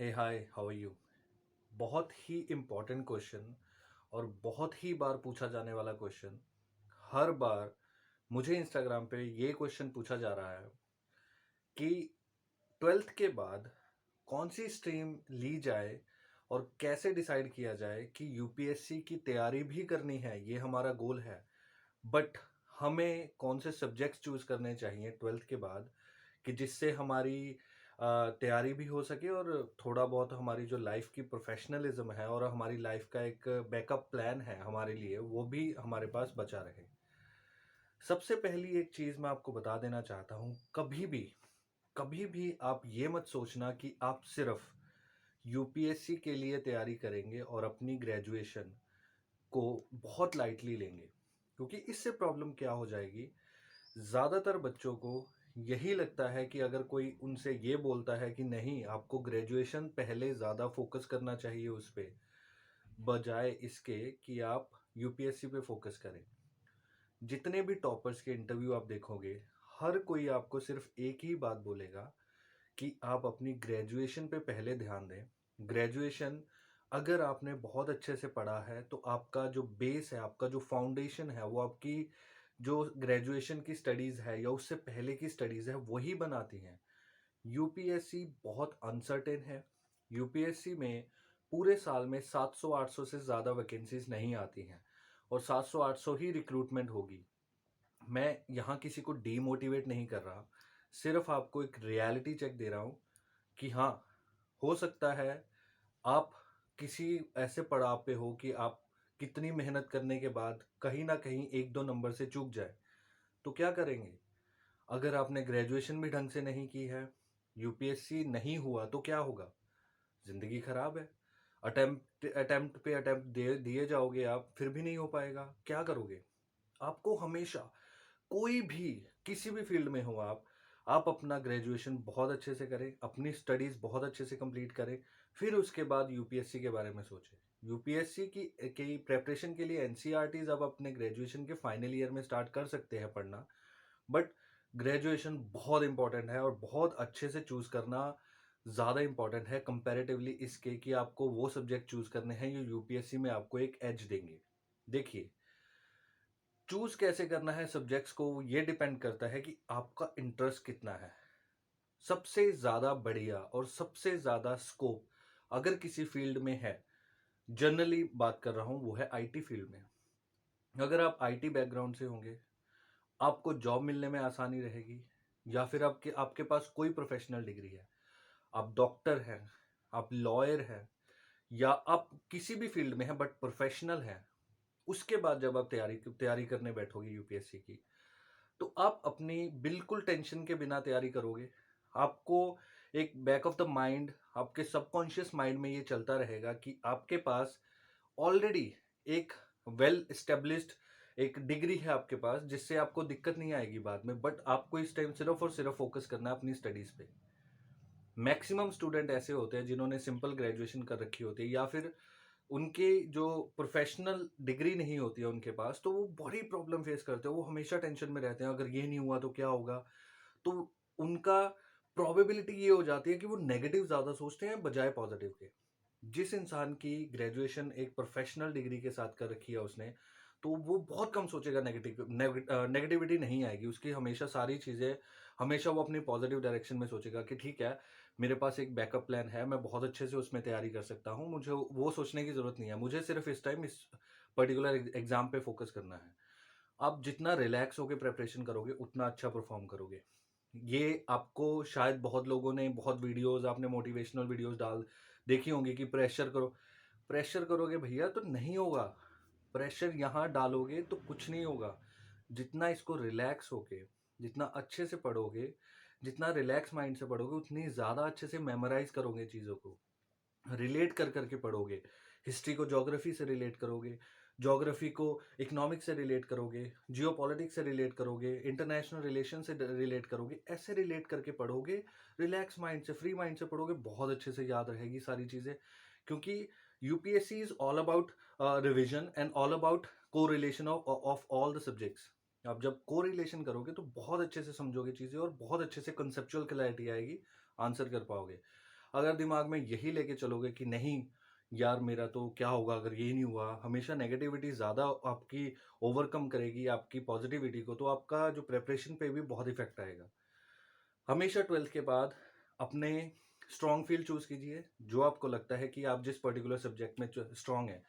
Hey hi how are you. बहुत ही important question और बहुत ही बार पूछा जाने वाला क्वेश्चन। हर बार मुझे इंस्टाग्राम पे ये क्वेश्चन पूछा जा रहा है कि ट्वेल्थ के बाद कौन सी स्ट्रीम ली जाए और कैसे डिसाइड किया जाए कि यूपीएससी की तैयारी भी करनी है, ये हमारा गोल है। बट हमें कौन से सब्जेक्ट्स चूज करने चाहिए ट्वेल्थ के बाद कि जिससे हमारी तैयारी भी हो सके और थोड़ा बहुत हमारी जो लाइफ की प्रोफेशनलिज्म है और हमारी लाइफ का एक बैकअप प्लान है हमारे लिए, वो भी हमारे पास बचा रहे। सबसे पहली एक चीज़ मैं आपको बता देना चाहता हूँ, कभी भी आप ये मत सोचना कि आप सिर्फ यूपीएससी के लिए तैयारी करेंगे और अपनी ग्रेजुएशन को बहुत लाइटली लेंगे, क्योंकि इससे प्रॉब्लम क्या हो जाएगी। ज़्यादातर बच्चों को यही लगता है कि अगर कोई उनसे ये बोलता है कि नहीं, आपको ग्रेजुएशन पहले ज़्यादा फोकस करना चाहिए उस पे, बजाय इसके कि आप यूपीएससी पे फोकस करें। जितने भी टॉपर्स के इंटरव्यू आप देखोगे, हर कोई आपको सिर्फ एक ही बात बोलेगा कि आप अपनी ग्रेजुएशन पे पहले ध्यान दें। ग्रेजुएशन अगर आपने बहुत अच्छे से पढ़ा है तो आपका जो बेस है, आपका जो फाउंडेशन है, वो आपकी जो ग्रेजुएशन की स्टडीज़ है या उससे पहले की स्टडीज़ है वही बनाती हैं। यूपीएससी बहुत अनसर्टेन है। यूपीएससी में पूरे साल में 700-800 से ज़्यादा वैकेंसीज नहीं आती हैं और 700-800 ही रिक्रूटमेंट होगी। मैं यहाँ किसी को डीमोटिवेट नहीं कर रहा, सिर्फ आपको एक रियलिटी चेक दे रहा हूँ कि हाँ, हो सकता है आप किसी ऐसे पड़ाव पे हो कि आप कितनी मेहनत करने के बाद कहीं ना कहीं एक दो नंबर से चूक जाए, तो क्या करेंगे। अगर आपने ग्रेजुएशन भी ढंग से नहीं की है, यूपीएससी नहीं हुआ तो क्या होगा। जिंदगी खराब है। अटेम्प्ट पे अटेम्प्ट दे दिए जाओगे आप, फिर भी नहीं हो पाएगा, क्या करोगे। आपको हमेशा, कोई भी, किसी भी फील्ड में हो आप अपना ग्रेजुएशन बहुत अच्छे से करें, अपनी स्टडीज बहुत अच्छे से कंप्लीट करें, फिर उसके बाद यूपीएससी के बारे में सोचें। यूपीएससी की प्रेपरेशन के लिए एनसीईआरटीज अब अपने ग्रेजुएशन के फाइनल ईयर में स्टार्ट कर सकते हैं पढ़ना। बट ग्रेजुएशन बहुत इंपॉर्टेंट है और बहुत अच्छे से चूज करना ज़्यादा इंपॉर्टेंट है कंपैरेटिवली इसके कि आपको वो सब्जेक्ट चूज करने हैं जो यूपीएससी में आपको एक एज देंगे। देखिए, चूज कैसे करना है सब्जेक्ट्स को, ये डिपेंड करता है कि आपका इंटरेस्ट कितना है। सबसे ज़्यादा बढ़िया और सबसे ज़्यादा स्कोप अगर किसी फील्ड में है, जनरली बात कर रहा हूँ, वो है आईटी फील्ड में। अगर आप आईटी बैकग्राउंड से होंगे, आपको जॉब मिलने में आसानी रहेगी। या फिर आपके आपके पास कोई प्रोफेशनल डिग्री है, आप डॉक्टर हैं, आप लॉयर हैं, या आप किसी भी फील्ड में हैं बट प्रोफेशनल हैं, उसके बाद जब आप तैयारी तैयारी करने बैठोगे यूपीएससी की, तो आप अपनी बिल्कुल टेंशन के बिना तैयारी करोगे। आपको एक बैक ऑफ द माइंड, आपके सबकॉन्शियस माइंड में ये चलता रहेगा कि आपके पास ऑलरेडी एक वेल एस्टेब्लिश्ड एक डिग्री है आपके पास, जिससे आपको दिक्कत नहीं आएगी बाद में। बट आपको इस टाइम सिर्फ और सिर्फ फोकस करना है अपनी स्टडीज पे। मैक्सिमम स्टूडेंट ऐसे होते हैं जिन्होंने सिंपल ग्रेजुएशन कर रखी होती है, या फिर उनके जो प्रोफेशनल डिग्री नहीं होती है उनके पास, तो वो बड़ी प्रॉब्लम फेस करते हैं। वो हमेशा टेंशन में रहते हैं, अगर ये नहीं हुआ तो क्या होगा। तो उनका प्रोबेबिलिटी ये हो जाती है कि वो नेगेटिव ज़्यादा सोचते हैं बजाय पॉजिटिव के। जिस इंसान की ग्रेजुएशन एक प्रोफेशनल डिग्री के साथ कर रखी है उसने, तो वो बहुत कम सोचेगा। नेगेटिविटी नहीं आएगी उसकी। हमेशा सारी चीज़ें, हमेशा वो अपनी पॉजिटिव डायरेक्शन में सोचेगा कि ठीक है, मेरे पास एक बैकअप प्लान है, मैं बहुत अच्छे से उसमें तैयारी कर सकता हूँ, मुझे वो सोचने की ज़रूरत नहीं है, मुझे सिर्फ इस टाइम इस पर्टिकुलर एग्जाम पे फोकस करना है। आप जितना रिलैक्स होकर प्रेपरेशन करोगे उतना अच्छा परफॉर्म करोगे। ये आपको शायद बहुत लोगों ने, बहुत वीडियोस आपने मोटिवेशनल वीडियोस डाल देखी होंगी कि प्रेशर करो। प्रेशर करोगे भैया तो नहीं होगा। प्रेशर यहाँ डालोगे तो कुछ नहीं होगा। जितना इसको रिलैक्स होके, जितना अच्छे से पढ़ोगे, जितना रिलैक्स माइंड से पढ़ोगे, उतनी ज़्यादा अच्छे से मेमोराइज करोगे चीज़ों को, रिलेट कर करके पढ़ोगे। हिस्ट्री को ज्योग्राफी से रिलेट करोगे, ज्योग्राफी को इकोनॉमिक्स से रिलेट करोगे, जियोपॉलिटिक्स से रिलेट करोगे, इंटरनेशनल रिलेशन से रिलेट करोगे। ऐसे रिलेट करके पढ़ोगे, रिलैक्स माइंड से, फ्री माइंड से पढ़ोगे, बहुत अच्छे से याद रहेगी सारी चीज़ें। क्योंकि UPSC is all about revision and all about को relation of all the subjects. आप जब को रिलेशन करोगे तो बहुत अच्छे से समझोगे चीज़ें और बहुत अच्छे से कंसेप्चुअल क्लैरिटी आएगी, आंसर कर पाओगे। अगर दिमाग में यही लेके चलोगे कि नहीं यार मेरा तो क्या होगा अगर ये नहीं हुआ, हमेशा नेगेटिविटी ज़्यादा आपकी ओवरकम करेगी आपकी पॉजिटिविटी को, तो आपका जो प्रिपरेशन पे भी बहुत इफेक्ट आएगा। हमेशा 12th के बाद अपने स्ट्रॉन्ग फील्ड चूज कीजिए, जो आपको लगता है कि आप जिस पर्टिकुलर सब्जेक्ट में स्ट्रॉन्ग है।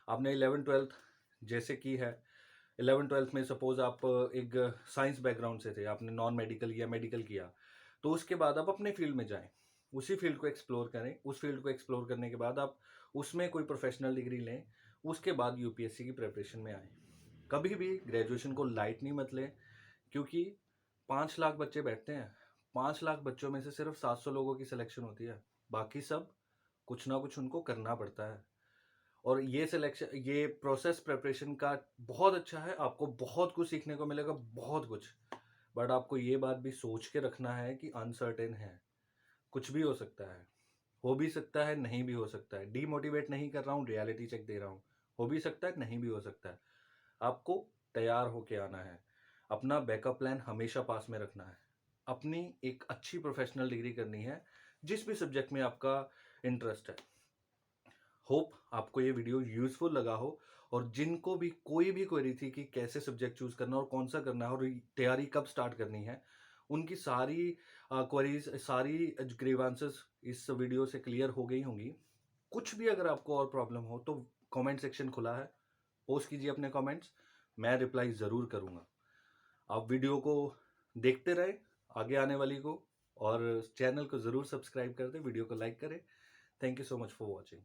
आपने 11th-12th जैसे की है, 11th-12th में सपोज आप एक साइंस बैकग्राउंड से थे, आपने नॉन मेडिकल या मेडिकल किया, तो उसके बाद आप अपने फील्ड में जाएं, उसी फील्ड को एक्सप्लोर करें। उस फील्ड को एक्सप्लोर करने के बाद आप उसमें कोई प्रोफेशनल डिग्री लें, उसके बाद यूपीएससी की प्रिपरेशन में आए। कभी भी ग्रेजुएशन को लाइट नहीं मत लें, क्योंकि 5 लाख बच्चे बैठते हैं, 5 लाख बच्चों में से सिर्फ 700 लोगों की सिलेक्शन होती है, बाकी सब कुछ ना कुछ उनको करना पड़ता है। और ये सिलेक्शन, ये प्रोसेस प्रिपरेशन का बहुत अच्छा है, आपको बहुत कुछ सीखने को मिलेगा, बहुत कुछ। बट आपको ये बात भी सोच के रखना है कि अनसर्टेन है, कुछ भी हो सकता है, हो भी सकता है, नहीं भी हो सकता है। डीमोटिवेट नहीं कर रहा हूँ, रियलिटी चेक दे रहा हूँ, हो भी सकता है, नहीं भी हो सकता है। आपको तैयार होके आना है, अपना बैकअप प्लान हमेशा पास में रखना है, अपनी एक अच्छी प्रोफेशनल डिग्री करनी है जिस भी सब्जेक्ट में आपका इंटरेस्ट है। होप आपको ये वीडियो यूजफुल लगा हो, और जिनको भी कोई भी क्वेरी थी कि कैसे सब्जेक्ट चूज करना और कौन सा करना है और तैयारी कब स्टार्ट करनी है, उनकी सारी क्वेरीज, सारी ग्रीवांसेस इस वीडियो से क्लियर हो गई होंगी। कुछ भी अगर आपको और प्रॉब्लम हो तो कमेंट सेक्शन खुला है, पोस्ट कीजिए अपने कमेंट्स, मैं रिप्लाई ज़रूर करूँगा। आप वीडियो को देखते रहे आगे आने वाली को, और चैनल को ज़रूर सब्सक्राइब कर दें, वीडियो को लाइक करें। Thank you so much for watching.